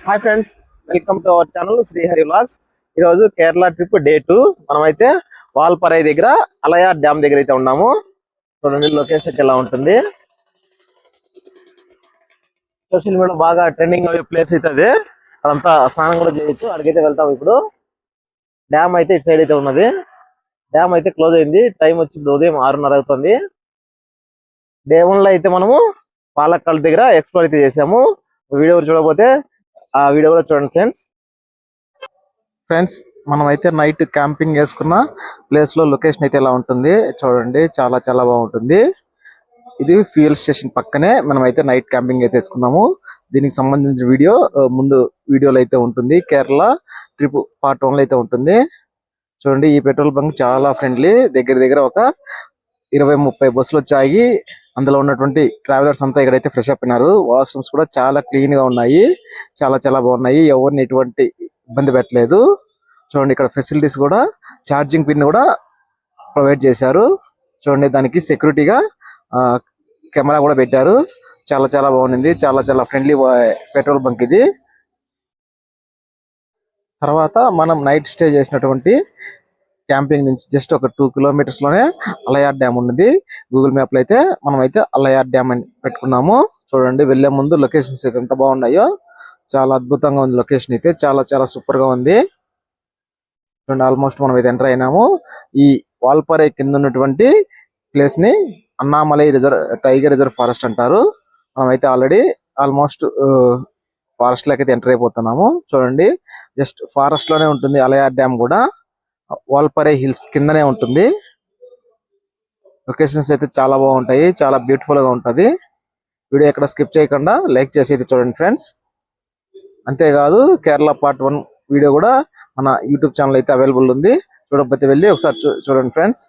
Hi friends, welcome to our channel Srihari vlogs. ఈరోజు Kerala trip day 2. మనమైతే వాల్పరై దగ్గర అలయార్ డ్యామ్ దగ్గర అయితే ఉన్నాము. చూడండి లొకేషన్ ఎలా ఉంటుంది. సోషల్ మీడియా బాగా ట్రెండింగ్ అయ్యే ప్లేస్ అయితే అది. అదంతా స్నానం కూడా చేయొచ్చు. అక్కడికైతే వెళ్తాం. ఇప్పుడు డ్యామ్ అయితే ఇటు సైడ్ అయితే ఉన్నది. డ్యామ్ అయితే క్లోజ్ అయింది. టైం వచ్చి ఉదయం 6:30 అవుతుంది. డే 1 లో అయితే మనము పాలక్కల్ దగ్గర ఎక్స్ప్లోర్ అయితే చేసాము. వీడియో చూడకపోతే ఆ వీడియో కూడా చూడండి ఫ్రెండ్స్. మనం అయితే నైట్ క్యాంపింగ్ వేసుకున్న ప్లేస్ లో లొకేషన్ అయితే ఎలా ఉంటుంది చూడండి. చాలా చాలా బాగుంటుంది. ఇది ఫ్యూయల్ స్టేషన్ పక్కనే మనం అయితే నైట్ క్యాంపింగ్ అయితే వేసుకున్నాము. దీనికి సంబంధించిన వీడియో ముందు వీడియోలో అయితే ఉంటుంది. కేరళ ట్రిప్ పార్ట్ 1 లో అయితే ఉంటుంది. చూడండి, ఈ పెట్రోల్ బంక్ చాలా ఫ్రెండ్లీ. దగ్గర దగ్గర ఒక 20-30 బస్సులు వచ్చాయి. అందులో ఉన్నటువంటి ట్రావెలర్స్ అంతా ఇక్కడైతే ఫ్రెష్ అప్ అయినారు. వాష్రూమ్స్ కూడా చాలా క్లీన్ గా ఉన్నాయి. చాలా చాలా బాగున్నాయి. ఎవరిని ఎటువంటి ఇబ్బంది పెట్టలేదు. చూడండి, ఇక్కడ ఫెసిలిటీస్ కూడా ఛార్జింగ్ పిన్ కూడా ప్రొవైడ్ చేశారు. చూడండి, దానికి సెక్యూరిటీగా కెమెరా కూడా పెట్టారు. చాలా చాలా బాగుంది. చాలా చాలా ఫ్రెండ్లీ పెట్రోల్ బంక్ ఇది. తర్వాత మనం నైట్ స్టే చేసినటువంటి క్యాంపింగ్ నుంచి జస్ట్ ఒక 2 కిలోమీటర్స్ లోనే అలయార్ డ్యామ్ ఉన్నది. గూగుల్ మ్యాప్ లో అయితే మనం అయితే అలయార్ డ్యామ్ అని పెట్టుకున్నాము. చూడండి, వెళ్లే ముందు లొకేషన్స్ అయితే ఎంత బాగున్నాయో. చాలా అద్భుతంగా ఉంది లొకేషన్ అయితే. చాలా చాలా సూపర్ గా ఉంది. చూడండి, ఆల్మోస్ట్ మనం అయితే ఎంటర్ అయినాము. ఈ వాల్పరై కింద ఉన్నటువంటి ప్లేస్ ని అన్నామలై టైగర్ రిజర్వ్ ఫారెస్ట్ అంటారు. మనం అయితే ఆల్రెడీ ఆల్మోస్ట్ ఫారెస్ట్ లోకి అయితే ఎంటర్ అయిపోతున్నాము. చూడండి, జస్ట్ ఫారెస్ట్ లోనే ఉంటుంది అలయార్ డ్యామ్ కూడా. వాల్పరై హిల్స్ కిందనే ఉంటుంది. లొకేషన్స్ అయితే చాలా బాగుంటాయి. చాలా బ్యూటిఫుల్ గా ఉంటది. వీడియో ఎక్కడ స్కిప్ చేయకుండా లైక్ చేసి అయితే చూడండి ఫ్రెండ్స్. అంతేకాదు, కేరళ పార్ట్ 1 వీడియో కూడా మన యూట్యూబ్ ఛానల్ అయితే అవైలబుల్ ఉంది. చూడకపోతే వెళ్ళి ఒకసారి చూడండి ఫ్రెండ్స్.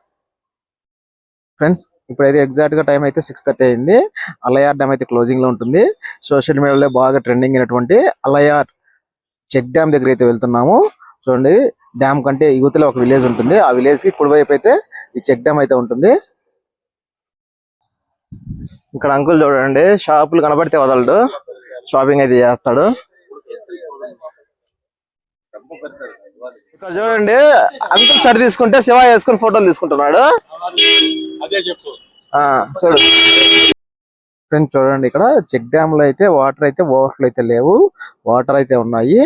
ఇప్పుడైతే ఎగ్జాక్ట్ గా టైం అయితే 6:30 అయింది. అలయార్ డ్యామ్ అయితే క్లోజింగ్ లో ఉంటుంది. సోషల్ మీడియాలో బాగా ట్రెండింగ్ అయినటువంటి అలయార్ చెక్ డ్యామ్ దగ్గర అయితే వెళ్తున్నాము. చూడండి, డ్యామ్ కంటే యువతలో ఒక విలేజ్ ఉంటుంది. ఆ విలేజ్ కి కుడివైపు అయితే ఈ చెక్ డ్యామ్ అయితే ఉంటుంది. ఇక్కడ అంకుల్ చూడండి, షాపులు కనబడితే వదలడు, షాపింగ్ అయితే చేస్తాడు. ఇక్కడ చూడండి, అంకుల్ షర్ట్ తీసుకుంటే శివ వేసుకుని ఫోటోలు తీసుకుంటున్నాడు. చూడు ఫ్రెండ్స్, చూడండి, ఇక్కడ చెక్ డ్యామ్ లో అయితే వాటర్ అయితే ఓవర్ఫ్లో అయితే లేవు. వాటర్ అయితే ఉన్నాయి.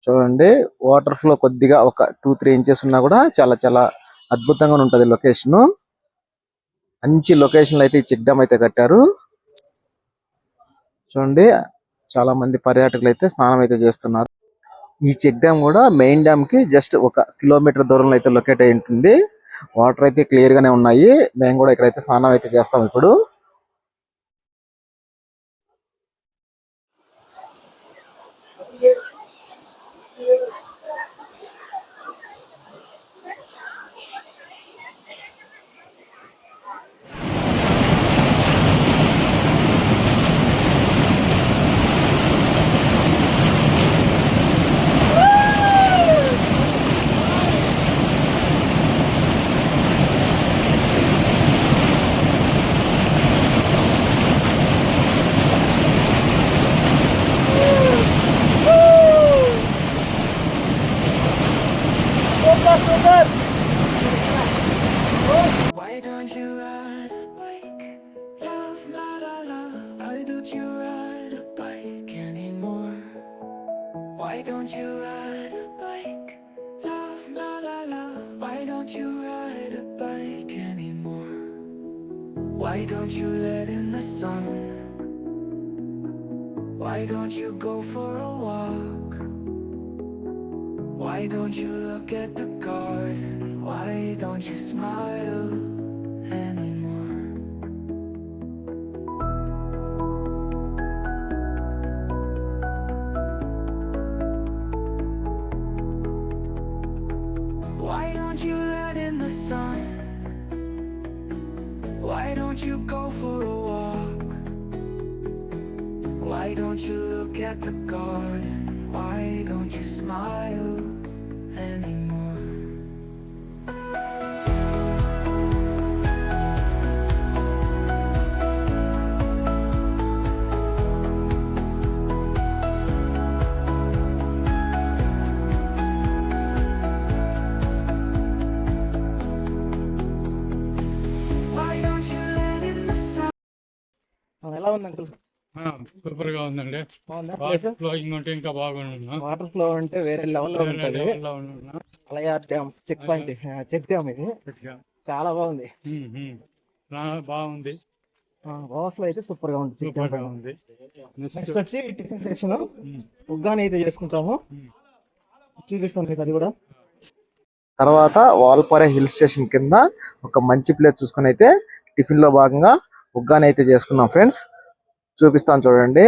చూడండి, వాటర్ ఫ్లో కొద్దిగా ఒక 2-3 ఇంచెస్ ఉన్నా కూడా చాలా చాలా అద్భుతంగా ఉంటది లొకేషన్. మంచి లొకేషన్ అయితే ఈ చెక్ డ్యామ్ అయితే కట్టారు. చూడండి, చాలా మంది పర్యాటకులు అయితే స్నానం అయితే చేస్తున్నారు. ఈ చెక్ డ్యామ్ కూడా మెయిన్ డ్యామ్ కి జస్ట్ 1 కిలోమీటర్ దూరంలో అయితే లొకేట్ అయి ఉంటుంది. వాటర్ అయితే క్లియర్ గానే ఉన్నాయి. మేము కూడా ఇక్కడైతే స్నానం అయితే చేస్తాం ఇప్పుడు. Why don't you ride a bike? Love, la la la. Why don't you ride a bike anymore? Why don't you ride a bike? Love, la la la. Why don't you ride a bike anymore? Why don't you let in the sun? Why don't you go for a walk? Why don't you look at the garden? Why don't you smile anymore? Why don't you let in the sun? Why don't you go for a walk? Why don't you look at the garden? Why don't you smile anymore? ఉంది uncle? Super గా ఉందండి. బాగుందా water flowing ఉంటే ఇంకా బాగుండు. Water flow అంటే వేరే level లో ఉంటుంది. Aliyar dam check point, check dam ఇది చాలా బాగుంది. బాగుంది. ఓవర్ఫ్లో అయితే సూపర్ గా ఉంది. చెక్ డ్యామ్ ఉంది. నెక్స్ట్ వచ్చి టిఫిన్ సెక్షన్ ఉగ్గాని అయితే చేసుకుంటాము, చూపిస్తాం మీకు అది కూడా. తర్వాత వాల్పారా హిల్ స్టేషన్ కింద ఒక మంచి ప్లేస్ చూసుకుని అయితే టిఫిన్ లో భాగంగా ఉగ్గాని అయితే చేసుకున్నాం ఫ్రెండ్స్, చూపిస్తాను చూడండి.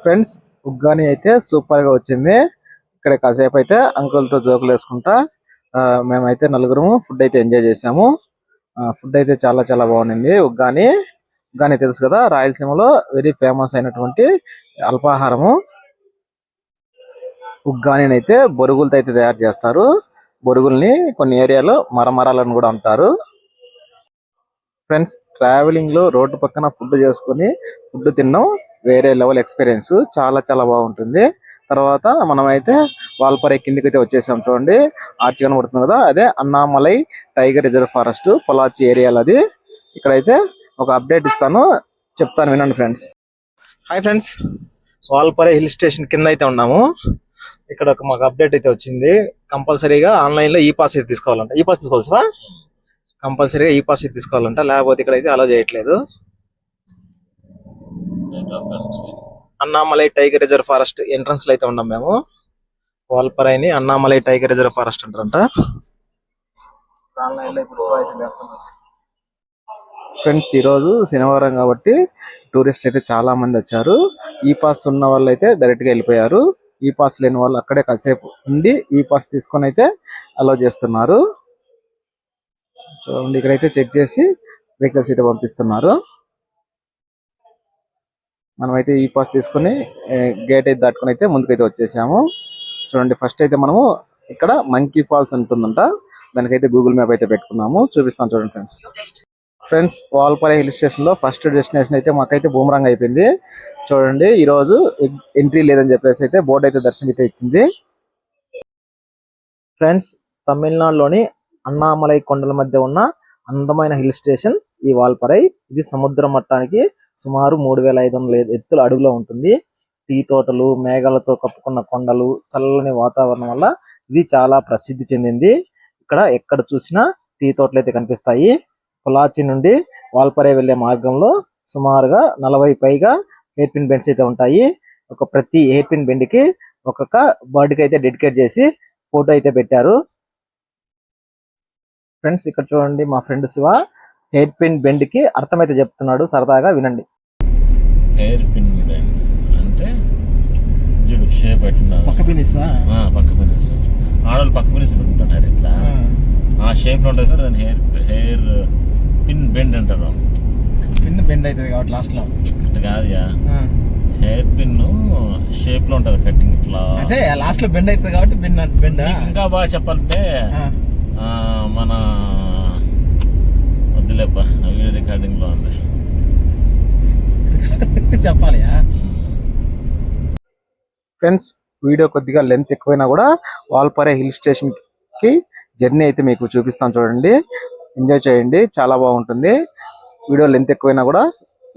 ఫ్రెండ్స్ ఉగ్గాని అయితే సూపర్ గా వచ్చింది. ఇక్కడ కాసేపు అయితే అంకుల్ తో జోకులు వేసుకుంటా మేమైతే నలుగురము ఫుడ్ అయితే ఎంజాయ్ చేసాము. ఫుడ్ అయితే చాలా చాలా బాగుంది. ఉగ్గాని తెలుసు కదా, రాయలసీమలో వెరీ ఫేమస్ అయినటువంటి అల్పాహారము. ఉగ్గాని అయితే బొరుగులతో అయితే తయారు చేస్తారు. బొరుగుల్ని కొన్ని ఏరియాలో మరమరాలను కూడా అంటారు. ఫ్రెండ్స్ ట్రావెలింగ్ లో రోడ్డు పక్కన ఫుడ్ చేసుకుని ఫుడ్ తిన్నాం, వేరే లెవెల్ ఎక్స్పీరియన్స్, చాలా చాలా బాగుంటుంది. తర్వాత మనమైతే వాల్పారా కిందకి అయితే వచ్చేసాం. చూడండి ఆర్చ్ కనబడుతుంది కదా, అదే Annamalai tiger reserve forest Pollachi ఏరియాలో అది. ఇక్కడైతే ఒక అప్డేట్ ఇస్తాను, చెప్తాను వినండి friends. Hi friends, Valparai hill station కింద అయితే ఉన్నాము. ఇక్కడ ఒక మాకు అప్డేట్ అయితే వచ్చింది. కంపల్సరీగా ఆన్లైన్ లో ఈ పాస్ అయితే తీసుకోవాలంట. ఈ పాస్ తీసుకోవాలి సార్, కంపల్సరీగా ఈ పాస్ అయితే తీసుకోవాలంట, లేకపోతే ఇక్కడైతే అలో చేయట్లేదు. Annamalai tiger reserve forest entrance లో అయితే ఉన్నాం మేము. వాల్పారాని అన్నామలై టైగర్ రిజర్వ్ ఫారెస్ట్ అంటారంట. ఫ్రెండ్స్ ఈ రోజు శనివారం కాబట్టి టూరిస్టులు అయితే చాలా మంది వచ్చారు. ఈ పాస్ ఉన్న వాళ్ళు అయితే డైరెక్ట్ గా వెళ్ళిపోయారు. ఈ పాస్ లేని వాళ్ళు అక్కడే కాసేపు ఉండి ఈ పాస్ తీసుకొని అయితే అలో చేస్తున్నారు. చూడండి ఇక్కడైతే చెక్ చేసి వెహికల్స్ అయితే పంపిస్తున్నారు. మనమైతే ఈ పాస్ తీసుకుని గేట్ అయితే దాటుకుని అయితే ముందుకైతే వచ్చేసాము. చూడండి ఫస్ట్ అయితే మనము ఇక్కడ మంకీ ఫాల్స్ ఉంటుందంట, దానికైతే గూగుల్ మ్యాప్ అయితే పెట్టుకున్నాము, చూపిస్తాను చూడండి friends. Friends Valparai hill station లో ఫస్ట్ డెస్టినేషన్ అయితే మాకైతే బూమరాంగ్ అయిపోయింది. చూడండి ఈ రోజు ఎంట్రీ లేదని చెప్పేసి అయితే బోర్డు అయితే దర్శనం అయితే ఇచ్చింది. ఫ్రెండ్స్ తమిళనాడులోని అన్నామలై కొండల మధ్య ఉన్న అందమైన హిల్ స్టేషన్ ఈ వాల్పారై. ఇది సముద్ర మట్టానికి సుమారు 3500 ఎత్తుల అడుగులో ఉంటుంది. టీ తోటలు, మేఘాలతో కప్పుకున్న కొండలు, చల్లని వాతావరణం వల్ల ఇది చాలా ప్రసిద్ధి చెందింది. ఇక్కడ ఎక్కడ చూసినా టీ తోటలు అయితే కనిపిస్తాయి. పొలాచి నుండి వాల్పారై వెళ్లే మార్గంలో సుమారుగా 40 పైగా హెయిర్ పిన్ బెండ్స్ అయితే ఉంటాయి. ప్రతి హెయిర్ పిన్ బెండ్ కి ఒక్కొక్క బర్డ్ కి అయితే డెడికేట్ చేసి ఫోటో అయితే పెట్టారు. ఫ్రెండ్స్ ఇక్కడ చూడండి మా friend Shiva hair pin bend కి అర్థమైతే చెప్తున్నాడు, సరదాగా వినండి. హెయిర్ పిన్ బెండ్ అంటే షేప్ పక్క పినిస్ ఆడవాళ్ళు పక్క పినిస్ పెట్టుకుంటున్నారు ఇట్లా, ఆ షేప్ లో ఉంటుంది కదా, దాని హెయిర్ పిన్ బెండ్ అంటారు. పిన్ బెండ్ అవుతుంది కాబట్టి లాస్ట్ లో అట్లా కాదుయా, హెయిర్ పిన్ షేప్ లో ఉంటది కటింగ్ ఇట్లా, అదే లాస్ట్ లో బెండ్ అవుతుంది కాబట్టి బెండ్. ఇంకా బాగా చెప్పాలంటే మన వద్దులేప్ప వీడియో రికార్డింగ్ లో ఉంది చెప్పాలి. ఫ్రెండ్స్ వీడియో కొద్దిగా లెంత్ ఎక్కువైనా కూడా వాల్పారా హిల్ స్టేషన్ కి జర్నీ అయితే మీకు చూపిస్తాను చూడండి, ఎంజాయ్ చేయండి, చాలా బాగుంటుంది. వీడియో లెంత్ ఎక్కువైనా కూడా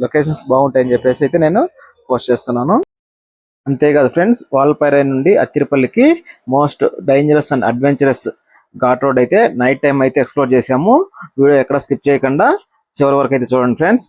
లొకేషన్స్ బాగుంటాయని చెప్పేసి అయితే నేను పోస్ట్ చేస్తున్నాను. అంతేకాదు ఫ్రెండ్స్ వాల్పారా నుండి అత్తిరిపల్లికి most dangerous and adventurous ghat road అయితే నైట్ టైం అయితే ఎక్స్ప్లోర్ చేసాము. వీడియో ఎక్కడ స్కిప్ చేయకుండా చివరి వరకు అయితే చూడండి friends.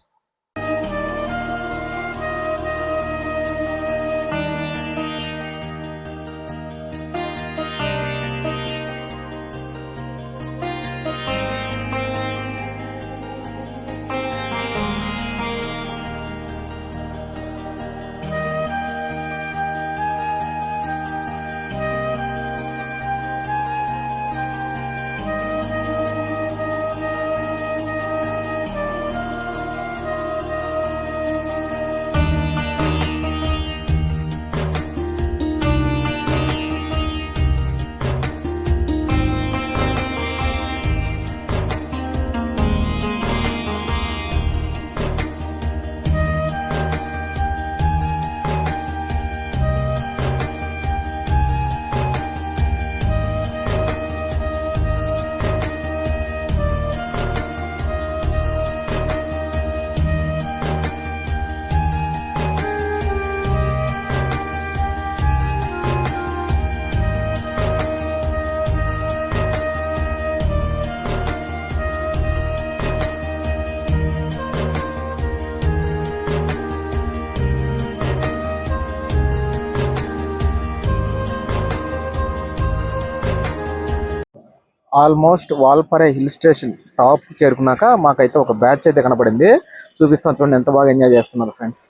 Almost Valparai hill station top చేరుకున్నాక మాకైతే ఒక బ్యాచ్ అయితే కనపడింది. చూపిస్తాను చూడండి ఎంత బాగా ఎంజాయ్ చేస్తున్నారు ఫ్రెండ్స్.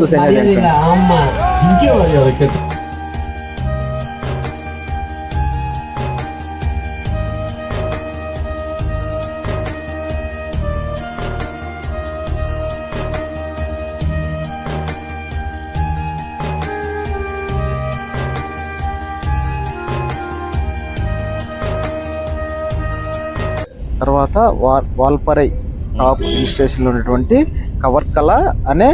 చూసి ఎంజాయ్ చేయండి ఫ్రెండ్స్. తర్వాత వాల్పరై టాప్ హిల్ స్టేషన్లో ఉన్నటువంటి కవర్కల అనే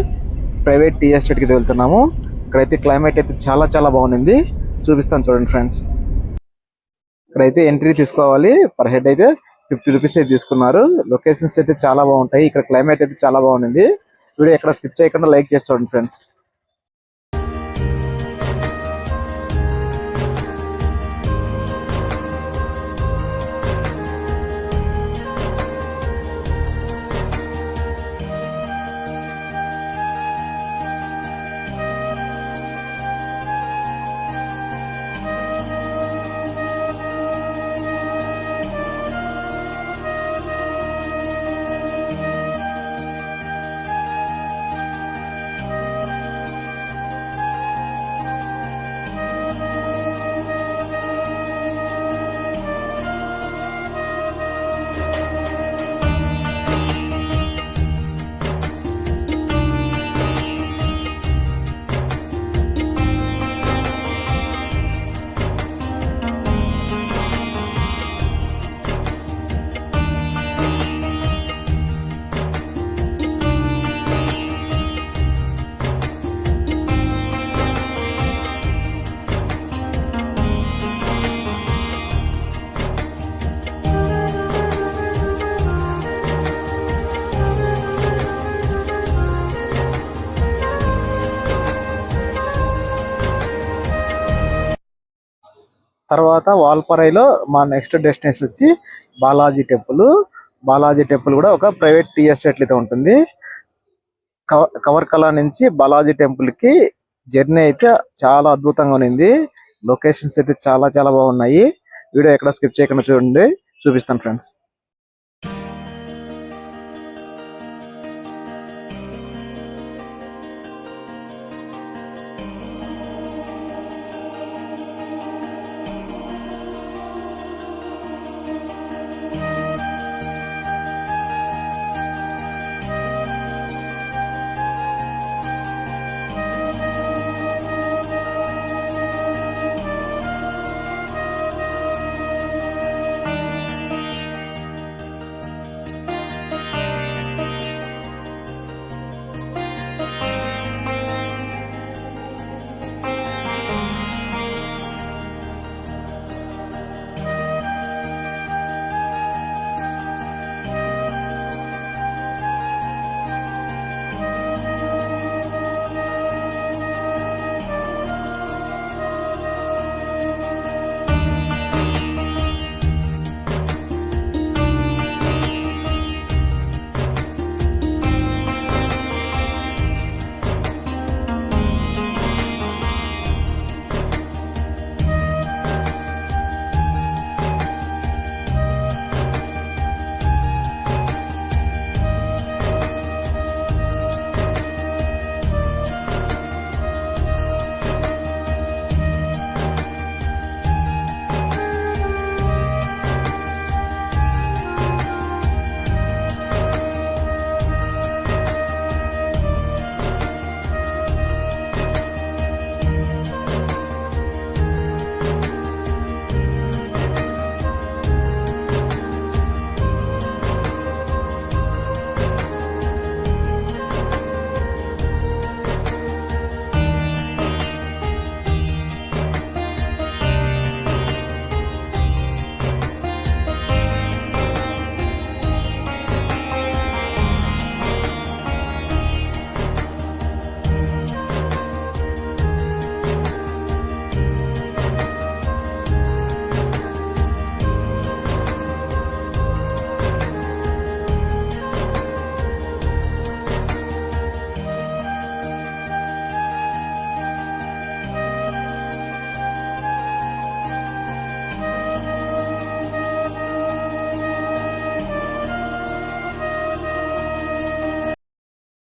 ప్రైవేట్ టీ ఎస్టేట్కి వెళ్తున్నాము. ఇక్కడైతే క్లైమేట్ అయితే చాలా చాలా బాగుంది. చూపిస్తాను చూడండి ఫ్రెండ్స్. ఇక్కడైతే ఎంట్రీ తీసుకోవాలి. పర్ హెడ్ అయితే 50 రూపీస్ అయితే తీసుకున్నారు. లొకేషన్స్ అయితే చాలా బాగుంటాయి. ఇక్కడ క్లైమేట్ అయితే చాలా బాగుంది. వీడియో ఎక్కడ స్కిప్ చేయకుండా లైక్ చేసి చూడండి ఫ్రెండ్స్. తర్వాత వాల్పరైలో మా నెక్స్ట్ డెస్టినేషన్ వచ్చి బాలాజీ టెంపుల్. బాలాజీ టెంపుల్ కూడా ఒక ప్రైవేట్ టీ ఎస్టేట్ అయితే ఉంటుంది. కవర్కలా నుంచి బాలాజీ టెంపుల్ కి జర్నీ అయితే చాలా అద్భుతంగా ఉంది. లొకేషన్స్ అయితే చాలా చాలా బాగున్నాయి. వీడియో ఎక్కడ స్కిప్ చేయకుండా చూడండి, చూపిస్తాను ఫ్రెండ్స్.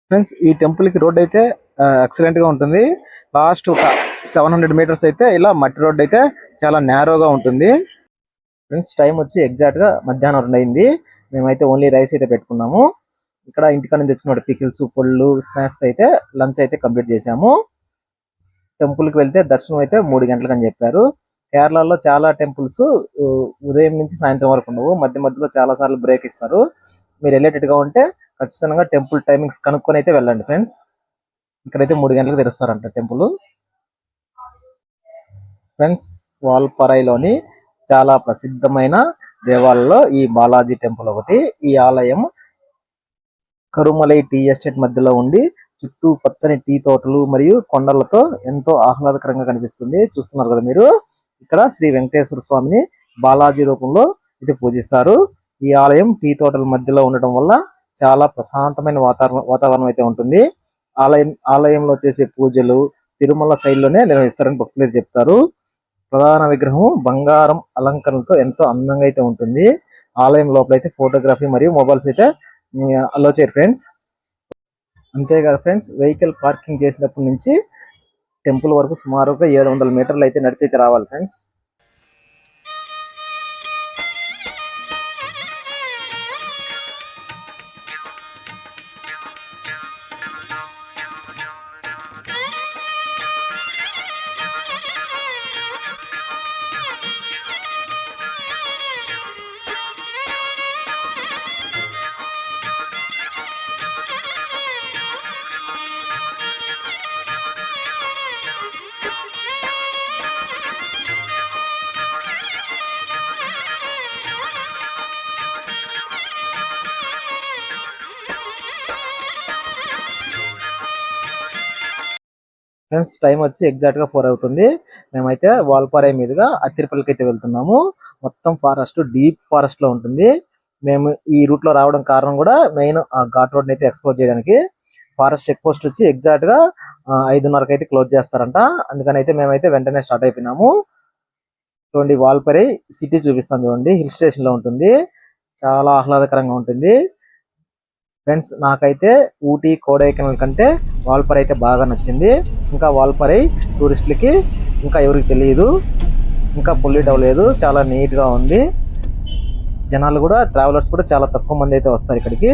ఫ్రెండ్స్ ఈ టెంపుల్ కి రోడ్ అయితే ఎక్సలెంట్ గా ఉంటుంది. లాస్ట్ ఒక 700 మీటర్స్ అయితే ఇలా మట్టి రోడ్ అయితే చాలా నేరోగా ఉంటుంది. ఫ్రెండ్స్ టైం వచ్చి ఎగ్జాక్ట్ గా మధ్యాహ్నం 2 అయింది. మేమైతే ఓన్లీ రైస్ అయితే పెట్టుకున్నాము. ఇక్కడ ఇంటికాడ నుంచి తెచ్చుకున్న పికిల్స్, పళ్ళు, స్నాక్స్ అయితే లంచ్ అయితే కంప్లీట్ చేసాము. టెంపుల్ కి వెళ్తే దర్శనం అయితే 3 గంటలకు అని చెప్పారు. కేరళలో చాలా టెంపుల్స్ ఉదయం నుంచి సాయంత్రం వరకు ఉండవు. మధ్య మధ్యలో చాలా సార్లు బ్రేక్ ఇస్తారు. మీరు వెళ్ళేటట్టుగా ఉంటే ఖచ్చితంగా టెంపుల్ టైమింగ్స్ కనుక్కొని అయితే వెళ్ళండి ఫ్రెండ్స్. ఇక్కడైతే 3 గంటలకు తెరుస్తారంట టెంపుల్. ఫ్రెండ్స్ వాల్పారైలోని చాలా ప్రసిద్ధమైన దేవాలయాల్లో ఈ బాలాజీ టెంపుల్ ఒకటి. ఈ ఆలయం కరుమలై టీ ఎస్టేట్ మధ్యలో ఉండి చుట్టూ పచ్చని టీ తోటలు మరియు కొండలతో ఎంతో ఆహ్లాదకరంగా కనిపిస్తుంది. చూస్తున్నారు కదా మీరు. ఇక్కడ శ్రీ వెంకటేశ్వర స్వామిని బాలాజీ రూపంలో ఇది పూజిస్తారు. ఈ ఆలయం టీ తోటల మధ్యలో ఉండటం వల్ల చాలా ప్రశాంతమైన వాతావరణం అయితే ఉంటుంది. ఆలయంలో చేసే పూజలు తిరుమల శైలిలోనే నిర్వహిస్తారని భక్తులు అయితే చెప్తారు. ప్రధాన విగ్రహం బంగారం అలంకరణలతో ఎంతో అందంగా అయితే ఉంటుంది. ఆలయం లోపల అయితే ఫోటోగ్రఫీ మరియు మొబైల్స్ అయితే అలో చేయరు ఫ్రెండ్స్. అంతేకాదు ఫ్రెండ్స్, వెహికల్ పార్కింగ్ చేసినప్పటి నుంచి టెంపుల్ వరకు సుమారుగా 700 మీటర్లు అయితే నడిచి అయితే రావాలి ఫ్రెండ్స్. ఫ్రెండ్స్ టైం వచ్చి ఎగ్జాక్ట్ గా 4 అవుతుంది. మేమైతే వాల్పారై మీదుగా అత్తిరిపల్లికి అయితే వెళ్తున్నాము. మొత్తం ఫారెస్ట్, డీప్ ఫారెస్ట్ లో ఉంటుంది. మేము ఈ రూట్ లో రావడం కారణం కూడా మెయిన్ ఆ ఘాట్ రోడ్ అయితే ఎక్స్ప్లోర్ చేయడానికి. ఫారెస్ట్ చెక్ పోస్ట్ వచ్చి ఎగ్జాక్ట్ గా 5:30కి అయితే క్లోజ్ చేస్తారంట. అందుకని అయితే మేమైతే వెంటనే స్టార్ట్ అయిపోయినాము. చూడండి వాల్పారై సిటీ చూపిస్తాను చూడండి. హిల్ స్టేషన్ లో ఉంటుంది. చాలా ఆహ్లాదకరంగా ఉంటుంది. ఫ్రెండ్స్ నాకైతే ఊటీ, కొడైకెనాల్ కంటే వాల్పారై అయితే బాగా నచ్చింది. ఇంకా వాల్పారై టూరిస్టులకి ఇంకా ఎవరికి తెలియదు, ఇంకా పొల్యూట్ అవ్వలేదు, చాలా నీట్ గా ఉంది. జనాలు కూడా, ట్రావెలర్స్ కూడా చాలా తక్కువ మంది అయితే వస్తారు ఇక్కడికి.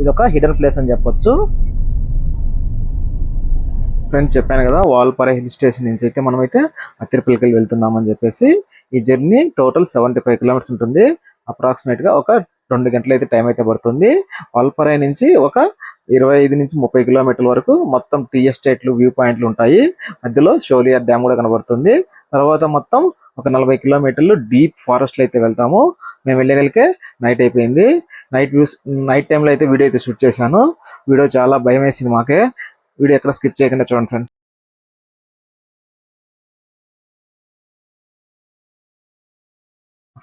ఇది ఒక హిడెన్ ప్లేస్ అని చెప్పొచ్చు. ఫ్రెండ్స్ చెప్పాను కదా, వాల్పారై హిల్ స్టేషన్ నుంచి అయితే మనమైతే అత్తిరిపల్లికి వెళ్తున్నామని చెప్పేసి. ఈ జర్నీ టోటల్ 75 కిలోమీటర్స్ ఉంటుంది. అప్రాక్సిమేట్ గా ఒక 2 గంటలు అయితే టైం అయితే పడుతుంది. వాల్పారై నుంచి ఒక 25 నుంచి 30 కిలోమీటర్ల వరకు మొత్తం టీ ఎస్టేట్లు, వ్యూ పాయింట్లు ఉంటాయి. మధ్యలో షోలియర్ డ్యామ్ కూడా కనబడుతుంది. తర్వాత మొత్తం ఒక 40 కిలోమీటర్లు డీప్ ఫారెస్ట్ లో అయితే వెళ్తాము. మేము వెళ్ళగలిగే నైట్ అయిపోయింది. నైట్ టైంలో అయితే వీడియో అయితే షూట్ చేశాను. వీడియో చాలా భయం వేసింది మాకే. వీడియో ఎక్కడ స్కిప్ చేయకుండా చూడండి ఫ్రెండ్స్.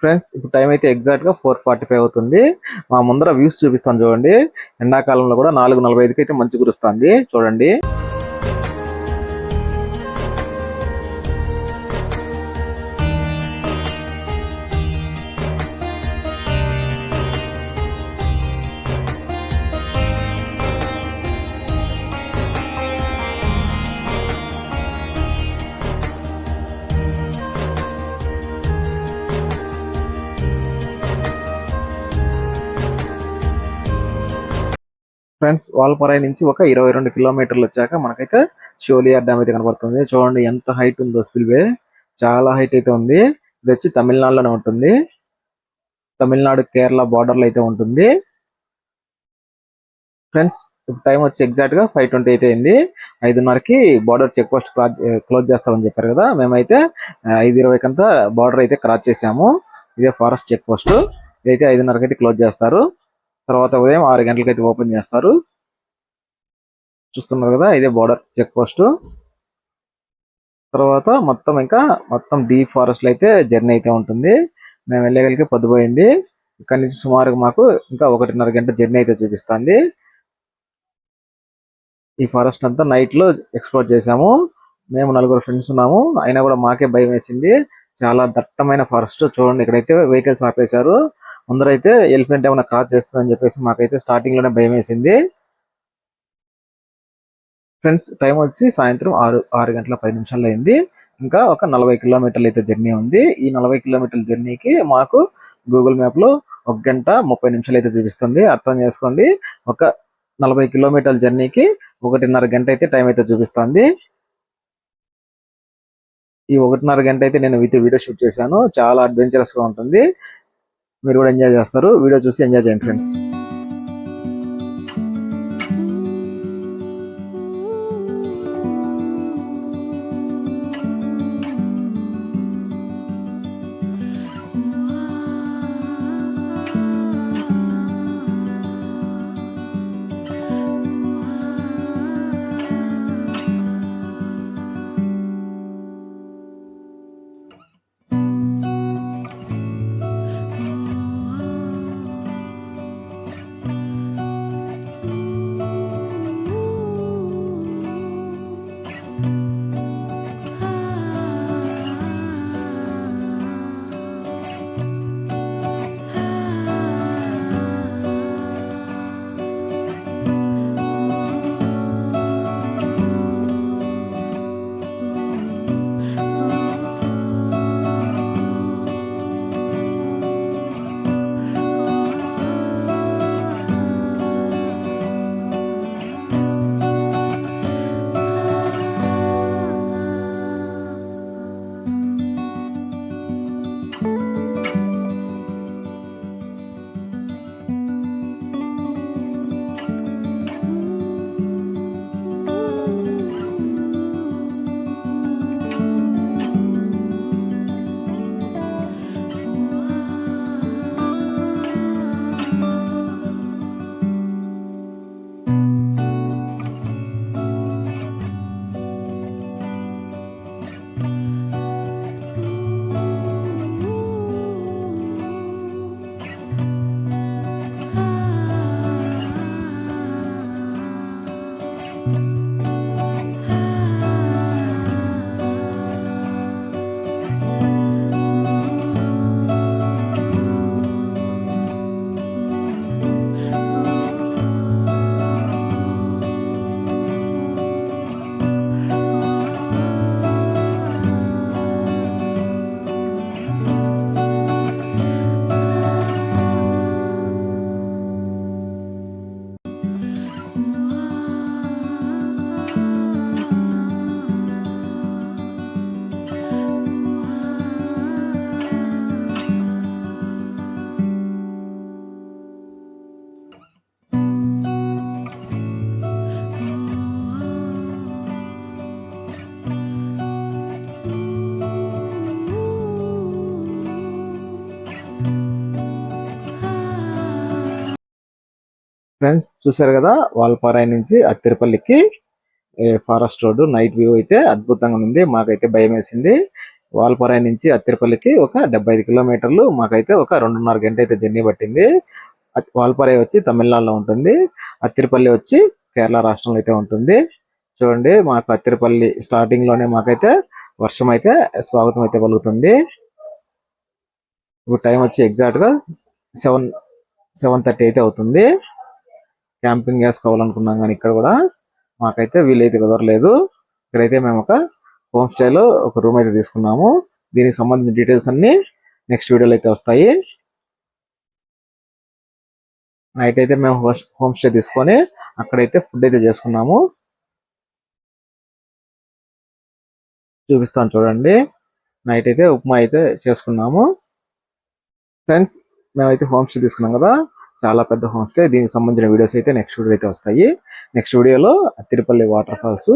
ఫ్రెండ్స్ ఇప్పుడు టైం అయితే ఎగ్జాక్ట్ గా 4:45 అవుతుంది. మా ముందర వ్యూస్ చూపిస్తాను చూడండి. ఎండాకాలంలో కూడా 4:45కి అయితే మంచు కురుస్తుంది చూడండి. ఫ్రెండ్స్ వాల్పారై నుంచి ఒక 22 కిలోమీటర్లు వచ్చాక మనకైతే షోలియర్ డ్యామ్ అయితే కనబడుతుంది. చూడండి ఎంత హైట్ ఉందో స్పిల్వే. చాలా హైట్ అయితే ఉంది. ఇది వచ్చి తమిళనాడులోనే ఉంటుంది. తమిళనాడు కేరళ బార్డర్ లో అయితే ఉంటుంది. ఫ్రెండ్స్ ఇప్పుడు టైం వచ్చి ఎగ్జాక్ట్ గా 5:20 అయితే అయింది. 5:30కి బార్డర్ చెక్ పోస్ట్ క్లోజ్ చేస్తామని చెప్పారు కదా. మేమైతే 5:20 అంతా బార్డర్ అయితే క్రాస్ చేసాము. ఇదే ఫారెస్ట్ చెక్ పోస్ట్. ఇదైతే 5:30కి అయితే క్లోజ్ చేస్తారు. తర్వాత ఉదయం 6 గంటలకి అయితే ఓపెన్ చేస్తారు. చూస్తున్నారు కదా, ఇదే బార్డర్ చెక్ పోస్ట్. తర్వాత మొత్తం డీప్ ఫారెస్ట్ లో అయితే జర్నీ అయితే ఉంటుంది. మేము వెళ్ళగలిగే పొద్దుపోయింది. ఇక్కడ నుంచి సుమారుగా మాకు ఇంకా 1:30 గంట జర్నీ అయితే చూపిస్తుంది. ఈ ఫారెస్ట్ అంతా నైట్ లో ఎక్స్ప్లోర్ చేసాము. మేము 4 ఫ్రెండ్స్ ఉన్నాము. అయినా కూడా మాకే భయం వేసింది. చాలా దట్టమైన ఫారెస్ట్. చూడండి ఇక్కడైతే వెహికల్స్ ఆపేశారు. ముందరైతే ఎలిఫెంట్ ఏమైనా క్రాస్ చేస్తుందని చెప్పేసి మాకైతే స్టార్టింగ్ లోనే భయం వేసింది. ఫ్రెండ్స్ టైం వచ్చి సాయంత్రం 6 గంటల 10 నిమిషాలు అయింది. ఇంకా ఒక 40 కిలోమీటర్లు అయితే జర్నీ ఉంది. ఈ 40 కిలోమీటర్ల జర్నీకి మాకు గూగుల్ మ్యాప్ లో 1 గంట 30 నిమిషాలు అయితే చూపిస్తుంది. అర్థం చేసుకోండి, ఒక 40 కిలోమీటర్ల జర్నీకి 1.5 గంట అయితే టైం అయితే చూపిస్తుంది. ఈ 1.5 గంట అయితే నేను విత్ వీడియో షూట్ చేశాను. చాలా అడ్వెంచరస్ గా ఉంటుంది. మీరు కూడా ఎంజాయ్ చేస్తారు. వీడియో చూసి ఎంజాయ్ చేయండి ఫ్రెండ్స్. ఫ్రెండ్స్ చూసారు కదా, వాల్పారాయి నుంచి అత్తిరిపల్లికి ఫారెస్ట్ రోడ్ నైట్ వ్యూ అయితే అద్భుతంగా ఉంది. మాకైతే భయం వేసింది. వాల్పారాయి నుంచి అత్తిరిపల్లికి ఒక 75 కిలోమీటర్లు, మాకైతే ఒక 2.5 గంట అయితే జర్నీ పట్టింది. వాల్పారాయి వచ్చి తమిళనాడులో ఉంటుంది, అత్తిరిపల్లి వచ్చి కేరళ రాష్ట్రంలో అయితే ఉంటుంది. చూడండి, మాకు అత్తిరిపల్లి స్టార్టింగ్ లోనే మాకైతే వర్షం అయితే స్వాగతం అయితే పలుకుతుంది. ఇప్పుడు టైం వచ్చి ఎగ్జాక్ట్ గా 7:30 అయితే అవుతుంది. క్యాంపింగ్ వేసుకోవాలనుకున్నాం కానీ ఇక్కడ కూడా మాకైతే వీలైతే కుదరలేదు. ఇక్కడైతే మేము ఒక హోమ్ స్టేలో ఒక రూమ్ అయితే తీసుకున్నాము. దీనికి సంబంధించిన డీటెయిల్స్ అన్ని నెక్స్ట్ వీడియోలో అయితే వస్తాయి. నైట్ అయితే మేము హోమ్ స్టే తీసుకొని అక్కడైతే ఫుడ్ అయితే చేసుకున్నాము. చూపిస్తాను చూడండి. నైట్ అయితే ఉప్మా అయితే చేసుకున్నాము. ఫ్రెండ్స్ మేమైతే హోమ్ స్టే తీసుకున్నాం కదా, చాలా పెద్ద హోమ్ స్టే. దీనికి సంబంధించిన వీడియోస్ అయితే నెక్స్ట్ వీడియో అయితే వస్తాయి. నెక్స్ట్ వీడియోలో Athirappilly water falls,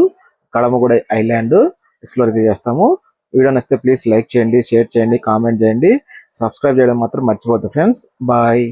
కడమగూడ island explore అయితే చేస్తాము. వీడియో నచ్చితే ప్లీజ్ లైక్ చేయండి, షేర్ చేయండి, కామెంట్ చేయండి, సబ్స్క్రైబ్ చేయడం మాత్రం మర్చిపోద్దు ఫ్రెండ్స్. బాయ్.